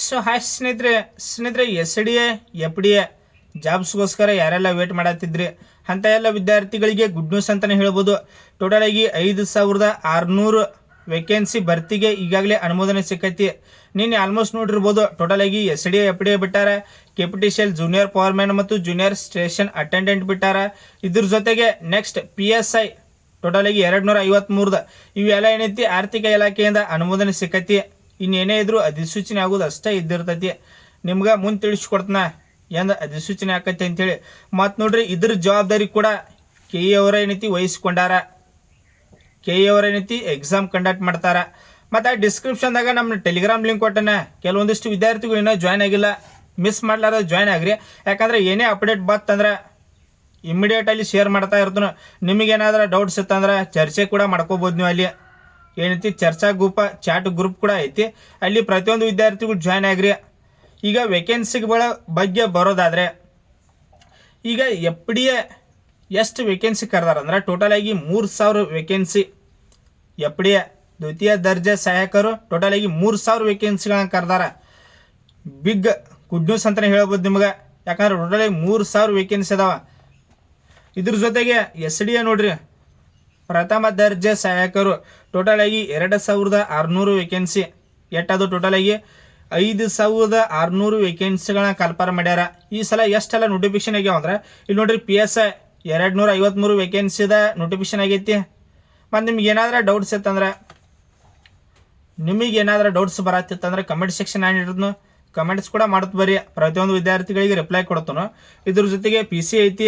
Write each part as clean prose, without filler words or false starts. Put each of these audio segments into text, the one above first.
So hi ಸ್ನೇಹಿತರೆ S D F D A ಜಾಬ್ಸ್ಗೋಸ್ಕರ ಯಾರೆಲ್ಲ ವೇಟ್ ಮಾಡತ್ತಿದ್ರಿ ಅಂತ ಎಲ್ಲ ವಿದ್ಯಾರ್ಥಿಗಳಿಗೆ ಗುಡ್ ನ್ಯೂಸ್ ಅಂತಲೇ ಹೇಳ್ಬೋದು. ಟೋಟಲ್ ಆಗಿ 5,600 ವೇಕೆನ್ಸಿ ಭರ್ತಿಗೆ ಈಗಾಗಲೇ ಅನುಮೋದನೆ ಸಿಕ್ಕೈತಿ. ನಿನ್ನೆ ಆಲ್ಮೋಸ್ಟ್ ನೋಡಿರ್ಬೋದು ಟೋಟಲ್ ಆಗಿ S D F D A ಬಿಟ್ಟಾರ, ಕೆಪಿಟಿಷಿಯಲ್ ಜೂನಿಯರ್ ಪವರ್ ಮ್ಯಾನ್ ಮತ್ತು ಜೂನಿಯರ್ ಸ್ಟೇಷನ್ ಅಟೆಂಡೆಂಟ್ ಬಿಟ್ಟಾರ. ಇದ್ರ ಜೊತೆಗೆ ನೆಕ್ಸ್ಟ್ PSI ಟೋಟಲ್ ಆಗಿ 253 ಇವೆಲ್ಲ ಏನೈತಿ ಆರ್ಥಿಕ ಇಲಾಖೆಯಿಂದ ಅನುಮೋದನೆ ಸಿಕ್ಕೈತಿ. ಇನ್ನೇನೇ ಇದ್ರು ಅಧಿಸೂಚನೆ ಆಗೋದು ಅಷ್ಟೇ ಇದ್ದಿರ್ತೈತಿ. ನಿಮ್ಗೆ ಮುಂದೆ ತಿಳಿಸ್ಕೊಡ್ತಾನ ಎಂದ ಅಧಿಸೂಚನೆ ಆಕೈತಿ ಅಂತೇಳಿ. ಮತ್ತು ನೋಡ್ರಿ ಇದ್ರ ಜವಾಬ್ದಾರಿ ಕೂಡ KE ಅವರ ಏನೈತಿ ವಹಿಸ್ಕೊಂಡಾರ. KE ಅವರ ಏನೈತಿ ಎಕ್ಸಾಮ್ ಕಂಡಕ್ಟ್ ಮಾಡ್ತಾರ. ಮತ್ತು ಡಿಸ್ಕ್ರಿಪ್ಷನ್ದಾಗ ನಮ್ಮ ಟೆಲಿಗ್ರಾಮ್ ಲಿಂಕ್ ಕೊಟ್ಟನ. ಕೆಲವೊಂದಿಷ್ಟು ವಿದ್ಯಾರ್ಥಿಗಳು ಇನ್ನೂ ಜಾಯ್ನ್ ಆಗಿಲ್ಲ, ಮಿಸ್ ಮಾಡ್ಲಾರ ಜಾಯ್ನ್ ಆಗ್ರಿ. ಯಾಕಂದ್ರೆ ಏನೇ ಅಪ್ಡೇಟ್ ಬತ್ತಂದ್ರೆ ಇಮ್ಮಿಡಿಯೇಟಲ್ಲಿ ಶೇರ್ ಮಾಡ್ತಾ ಇರ್ತಾನೆ. ನಿಮಗೇನಾದ್ರೂ ಡೌಟ್ಸ್ ಇತ್ತಂದ್ರೆ ಚರ್ಚೆ ಕೂಡ ಮಾಡ್ಕೋಬೋದು. ನೀವು ಅಲ್ಲಿ ಏನೈತಿ ಚರ್ಚಾ ಗ್ರೂಪ್ ಚಾಟ್ ಗ್ರೂಪ್ ಕೂಡ ಐತಿ, ಅಲ್ಲಿ ಪ್ರತಿಯೊಂದು ವಿದ್ಯಾರ್ಥಿಗಳು ಜಾಯ್ನ್ ಆಗ್ರಿ. ಈಗ ವೇಕೆನ್ಸಿಗಳ ಬಗ್ಗೆ ಬರೋದಾದರೆ, ಈಗ FDA ಎಷ್ಟು ವೇಕೆನ್ಸಿ ಕರೆದಾರ ಅಂದ್ರೆ ಟೋಟಲ್ ಆಗಿ 3,000 ವೇಕೆನ್ಸಿ. FDA ದ್ವಿತೀಯ ದರ್ಜೆ ಸಹಾಯಕರು ಟೋಟಲ್ ಆಗಿ 3,000 ವೇಕೆನ್ಸಿಗಳನ್ನ ಕರೆದಾರ. ಬಿಗ್ ಗುಡ್ ನ್ಯೂಸ್ ಅಂತಲೇ ಹೇಳ್ಬೋದು ನಿಮ್ಗೆ. ಯಾಕಂದ್ರೆ ಟೋಟಲ್ ಆಗಿ 3,000 ವೇಕೆನ್ಸಿ ಅದಾವ. ಇದ್ರ ಜೊತೆಗೆ SDA ನೋಡ್ರಿ ಪ್ರಥಮ ದರ್ಜೆ ಸಹಾಯಕರು ಟೋಟಲ್ ಆಗಿ 2,600 ವೇಕೆನ್ಸಿ. ಎಟ್ಟದು ಟೋಟಲ್ ಆಗಿ 5,600 ವೇಕೆನ್ಸಿಗಳನ್ನ ಕಲ್ಪನೆ ಮಾಡ್ಯಾರ. ಈ ಸಲ ಎಷ್ಟೆಲ್ಲ ನೋಟಿಫಿಕೇಶನ್ ಆಗ್ಯಾವ ಅಂದ್ರೆ ಇಲ್ಲಿ ನೋಡ್ರಿ PSI 253 ವೇಕೆನ್ಸಿದ ನೋಟಿಫಿಕೇಶನ್ ಆಗೈತಿ. ಮತ್ತು ನಿಮ್ಗೆ ಏನಾದ್ರೂ ಡೌಟ್ಸ್ ಬರತ್ತಿತ್ತಂದ್ರೆ ಕಮೆಂಟ್ ಸೆಕ್ಷನ್ ಏನಿರೋದು ಕಮೆಂಟ್ಸ್ ಕೂಡ ಮಾಡುತ್ತ ಬರ್ರಿ. ಪ್ರತಿಯೊಂದು ವಿದ್ಯಾರ್ಥಿಗಳಿಗೆ ರಿಪ್ಲೈ ಕೊಡ್ತಾನೋ. ಇದ್ರ ಜೊತೆಗೆ PC ಐತಿ,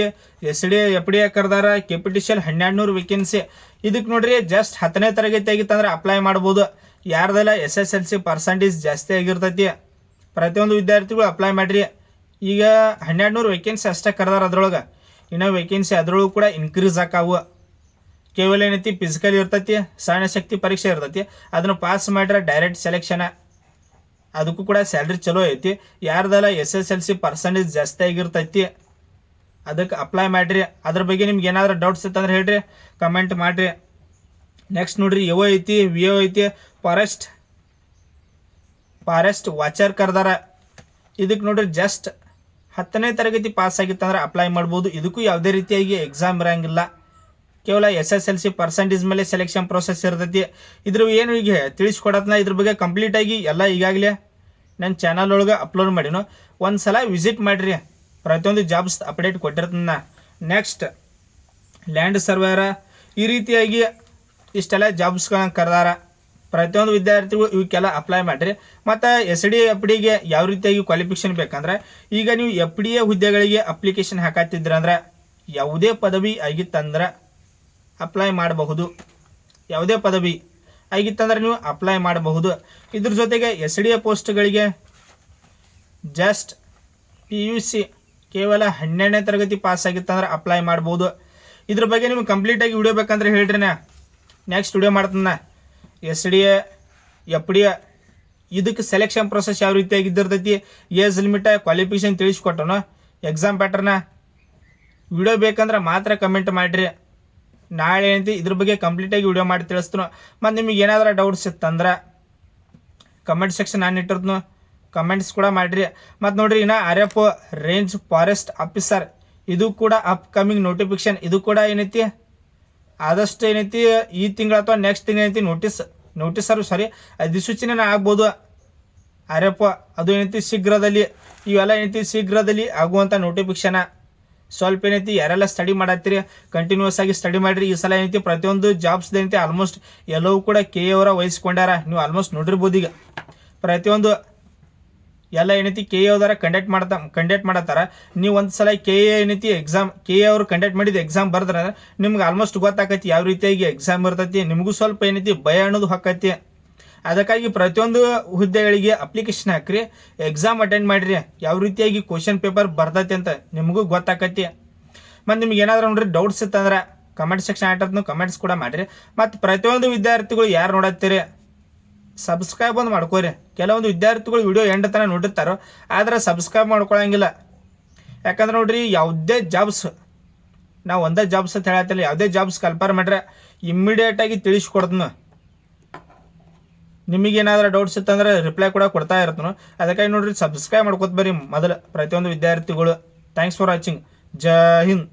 SDA FDA ಕರೆದಾರ, ಕೆಪಿಟಿಷಿಯಲ್ 1,200 ವೇಕೆನ್ಸಿ. ಇದಕ್ಕೆ ನೋಡ್ರಿ ಜಸ್ಟ್ 10ನೇ ತರಗತಿ ಆಗಿತ್ತಂದ್ರೆ ಅಪ್ಲೈ ಮಾಡ್ಬೋದು. ಯಾರ್ದೆಲ್ಲ SSLC ಪರ್ಸೆಂಟೇಜ್ ಜಾಸ್ತಿ ಆಗಿರ್ತೈತಿ ಪ್ರತಿಯೊಂದು ವಿದ್ಯಾರ್ಥಿಗಳು ಅಪ್ಲೈ ಮಾಡಿರಿ. ಈಗ 1,200 ವೇಕೆನ್ಸಿ ಅಷ್ಟೇ ಕರೆದಾರ. ಅದ್ರೊಳಗೆ ಇನ್ನೂ ವೇಕೆನ್ಸಿ ಅದ್ರೊಳಗೂ ಕೂಡ ಇನ್ಕ್ರೀಸ್ ಆಕಾವು. ಕೇವಲ ಏನೈತಿ ಫಿಸಿಕಲ್ ಇರ್ತೈತಿ, ಸಣ್ಣ ಶಕ್ತಿ ಪರೀಕ್ಷೆ ಇರ್ತೈತಿ. ಅದನ್ನು ಪಾಸ್ ಮಾಡಿದ್ರೆ ಡೈರೆಕ್ಟ್ ಸೆಲೆಕ್ಷನ್. ಅದಕ್ಕೂ ಕೂಡ ಸ್ಯಾಲ್ರಿ ಚಲೋ ಐತಿ. ಯಾರ್ದೆಲ್ಲ SSLC ಪರ್ಸೆಂಟೇಜ್ ಜಾಸ್ತಿ ಆಗಿರ್ತೈತಿ ಅದಕ್ಕೆ ಅಪ್ಲೈ ಮಾಡಿರಿ. ಅದ್ರ ಬಗ್ಗೆ ನಿಮ್ಗೆ ಏನಾದ್ರೂ ಡೌಟ್ಸ್ ಇತ್ತಂದ್ರೆ ಹೇಳ್ರಿ, ಕಮೆಂಟ್ ಮಾಡಿರಿ. ನೆಕ್ಸ್ಟ್ ನೋಡ್ರಿ EO ಐತಿ, VO ಐತಿ, ಫಾರೆಸ್ಟ್ ವಾಚರ್ ಕರ್ದಾರ. ಇದಕ್ಕೆ ನೋಡ್ರಿ ಜಸ್ಟ್ 10ನೇ ತರಗತಿ ಪಾಸ್ ಆಗಿತ್ತಂದ್ರೆ ಅಪ್ಲೈ ಮಾಡ್ಬೋದು. ಇದಕ್ಕೂ ಯಾವುದೇ ರೀತಿಯಾಗಿ ಎಕ್ಸಾಮ್ ಇರಂಗಿಲ್ಲ, ಕೇವಲ SSLC ಪರ್ಸೆಂಟೇಜ್ ಮೇಲೆ ಸೆಲೆಕ್ಷನ್ ಪ್ರೊಸೆಸ್ ಇರ್ತೈತಿ. ಇದ್ರ ಏನು ಈಗ ತಿಳಿಸ್ಕೊಡತ್ನ ಇದ್ರ ಬಗ್ಗೆ ಕಂಪ್ಲೀಟ್ ಆಗಿ ಎಲ್ಲ ಈಗಾಗಲೇ ನನ್ನ ಚಾನಲ್ ಒಳಗೆ ಅಪ್ಲೋಡ್ ಮಾಡಿನೋ. ಒಂದ್ಸಲ ವಿಸಿಟ್ ಮಾಡಿರಿ, ಪ್ರತಿಯೊಂದು ಜಾಬ್ಸ್ ಅಪ್ಡೇಟ್ ಕೊಟ್ಟಿರ್ತಾನ. ನೆಕ್ಸ್ಟ್ ಲ್ಯಾಂಡ್ ಸರ್ವೇರ, ಈ ರೀತಿಯಾಗಿ ಇಷ್ಟೆಲ್ಲ ಜಾಬ್ಸ್ಗಳನ್ನ ಕರೆದಾರ. ಪ್ರತಿಯೊಂದು ವಿದ್ಯಾರ್ಥಿಗಳು ಇವಕ್ಕೆಲ್ಲ ಅಪ್ಲೈ ಮಾಡಿರಿ. ಮತ್ತು SDA FDAಗೆ ಯಾವ ರೀತಿಯಾಗಿ ಕ್ವಾಲಿಫಿಕೇಶನ್ ಬೇಕಂದ್ರೆ, ಈಗ ನೀವು FDA ಹುದ್ದೆಗಳಿಗೆ ಅಪ್ಲಿಕೇಶನ್ ಹಾಕತ್ತಿದ್ರ ಅಂದ್ರೆ ಯಾವುದೇ ಪದವಿ ಆಗಿತ್ತಂದ್ರೆ ಅಪ್ಲೈ ಮಾಡಬಹುದು. ಯಾವುದೇ ಪದವಿ ಆಗಿತ್ತಂದ್ರೆ ನೀವು ಅಪ್ಲೈ ಮಾಡಬಹುದು. ಇದ್ರ ಜೊತೆಗೆ SDA ಪೋಸ್ಟ್ಗಳಿಗೆ ಜಸ್ಟ್ PUC ಕೇವಲ 12ನೇ ತರಗತಿ ಪಾಸ್ ಆಗಿತ್ತಂದ್ರೆ ಅಪ್ಲೈ ಮಾಡ್ಬೋದು. ಇದ್ರ ಬಗ್ಗೆ ನಿಮ್ಗೆ ಕಂಪ್ಲೀಟಾಗಿ ವಿಡಿಯೋ ಬೇಕಂದ್ರೆ ಹೇಳ್ರಿ, ನೆಕ್ಸ್ಟ್ ವಿಡಿಯೋ ಮಾಡ್ತಾನೆ. SDA FDA ಇದಕ್ಕೆ ಸೆಲೆಕ್ಷನ್ ಪ್ರೊಸೆಸ್ ಯಾವ ರೀತಿಯಾಗಿ ಇದ್ದಿರ್ತೈತಿ, ಏಜ್ ಲಿಮಿಟ್, ಕ್ವಾಲಿಫಿಕೇಶನ್ ತಿಳಿಸ್ಕೊಟ್ಟನು, ಎಕ್ಸಾಮ್ ಪ್ಯಾಟರ್ನ ವಿಡಿಯೋ ಬೇಕಂದ್ರೆ ಮಾತ್ರ ಕಮೆಂಟ್ ಮಾಡಿರಿ. ನಾಳೆ ಏನೈತಿ ಇದ್ರ ಬಗ್ಗೆ ಕಂಪ್ಲೀಟಾಗಿ ವಿಡಿಯೋ ಮಾಡಿ ತಿಳಿಸ್ತಾನು. ಮತ್ತು ನಿಮಗೆ ಏನಾದರೂ ಡೌಟ್ಸ್ ಇತ್ತಂದ್ರೆ ಕಮೆಂಟ್ ಸೆಕ್ಷನ್ ನಾನು ಇಟ್ಟಿರ್ತೀನಿ, ಕಮೆಂಟ್ಸ್ ಕೂಡ ಮಾಡಿರಿ. ಮತ್ತು ನೋಡ್ರಿ ಇನ್ನು RFO ರೇಂಜ್ ಫಾರೆಸ್ಟ್ ಆಫೀಸರ್ ಇದು ಕೂಡ ಅಪ್ಕಮಿಂಗ್ ನೋಟಿಫಿಕೇಶನ್. ಇದು ಕೂಡ ಏನೈತಿ ಆದಷ್ಟು ಏನೈತಿ ಈ ತಿಂಗಳ ಅಥವಾ ನೆಕ್ಸ್ಟ್ ತಿಂಗಳು ಏನೈತಿ ಅಧಿಸೂಚನೆ ಆಗ್ಬೋದು. RFO ಅದು ಏನೈತಿ ಶೀಘ್ರದಲ್ಲಿ, ಇವೆಲ್ಲ ಏನೈತಿ ಶೀಘ್ರದಲ್ಲಿ ಆಗುವಂಥ ನೋಟಿಫಿಕೇಶನ್. ಸ್ವಲ್ಪ ಏನೈತಿ ಯಾರೆಲ್ಲ ಸ್ಟಡಿ ಮಾಡತ್ತೀರಿ ಕಂಟಿನ್ಯೂಸ್ ಆಗಿ ಸ್ಟಡಿ ಮಾಡಿರಿ. ಈ ಸಲ ಏನೈತಿ ಪ್ರತಿಯೊಂದು ಜಾಬ್ಸ್ ಏನೈತಿ ಆಲ್ಮೋಸ್ಟ್ ಎಲ್ಲವೂ ಕೂಡ KE ಅವರ ವಹಿಸ್ಕೊಂಡಾರ. ನೀವು ಆಲ್ಮೋಸ್ಟ್ ನೋಡಿರ್ಬೋದು. ಈಗ ಪ್ರತಿಯೊಂದು ಎಲ್ಲ ಏನೈತಿ KE ಅವರ ಕಂಡಕ್ಟ್ ಮಾಡತ್ತಾರ. ನೀವು ಒಂದು ಸಲ KE ಏನೈತಿ ಎಕ್ಸಾಮ್ KE ಅವರು ಕಂಡಕ್ಟ್ ಮಾಡಿದ ಎಕ್ಸಾಮ್ ಬರ್ದ್ರೆ ನಿಮ್ಗೆ ಆಲ್ಮೋಸ್ಟ್ ಗೊತ್ತಾಕೈತಿ ಯಾವ ರೀತಿಯಾಗಿ ಎಕ್ಸಾಮ್ ಇರ್ತೈತಿ. ನಿಮಗೂ ಸ್ವಲ್ಪ ಏನೈತಿ ಭಯ ಅನ್ನೋದು ಹಾಕೈತಿ. ಅದಕ್ಕಾಗಿ ಪ್ರತಿಯೊಂದು ಹುದ್ದೆಗಳಿಗೆ ಅಪ್ಲಿಕೇಶನ್ ಹಾಕ್ರಿ, ಎಕ್ಸಾಮ್ ಅಟೆಂಡ್ ಮಾಡಿರಿ. ಯಾವ ರೀತಿಯಾಗಿ ಕ್ವಶನ್ ಪೇಪರ್ ಬರ್ತೈತಿ ಅಂತ ನಿಮಗೂ ಗೊತ್ತಾಕೈತಿ. ಮತ್ತು ನಿಮ್ಗೆ ಏನಾದರೂ ನೋಡ್ರಿ ಡೌಟ್ಸ್ ಇತ್ತಂದ್ರೆ ಕಮೆಂಟ್ ಸೆಕ್ಷನ್ ಆಗಿರ್ತದೆ, ಕಮೆಂಟ್ಸ್ ಕೂಡ ಮಾಡಿರಿ. ಮತ್ತು ಪ್ರತಿಯೊಂದು ವಿದ್ಯಾರ್ಥಿಗಳು ಯಾರು ನೋಡತ್ತೀರಿ ಸಬ್ಸ್ಕ್ರೈಬ್ ಒಂದು ಮಾಡ್ಕೋರಿ. ಕೆಲವೊಂದು ವಿದ್ಯಾರ್ಥಿಗಳು ವಿಡಿಯೋ ಎಂಡ್ ತನಕ ನೋಡಿರ್ತಾರೋ, ಆದರೆ ಸಬ್ಸ್ಕ್ರೈಬ್ ಮಾಡ್ಕೊಳಂಗಿಲ್ಲ. ಯಾಕಂದ್ರೆ ನೋಡ್ರಿ ಯಾವುದೇ ಜಾಬ್ಸ್ ನಾವು ಒಂದೇ ಜಾಬ್ಸ್ ಅಂತ ಹೇಳತ್ತಿಲ್ಲ, ಯಾವುದೇ ಜಾಬ್ಸ್ ಕಲ್ಪರ್ ಮಾಡ್ರೆ ಇಮ್ಮಿಡಿಯೇಟಾಗಿ ತಿಳಿಸ್ಕೊಡ್ತೀನಿ. ನಿಮಗೇನಾದ್ರೂ ಡೌಟ್ಸ್ ಇತ್ತಂದ್ರೆ ರಿಪ್ಲೈ ಕೂಡ ಕೊಡ್ತಾ ಇರ್ತಾನೆ. ಅದಕ್ಕಾಗಿ ನೋಡ್ರಿ ಸಬ್ಸ್ಕ್ರೈಬ್ ಮಾಡ್ಕೊತ ಬರ್ರಿ ಮೊದಲು ಪ್ರತಿಯೊಂದು ವಿದ್ಯಾರ್ಥಿಗಳು. Thanks for watching. Jai Hind.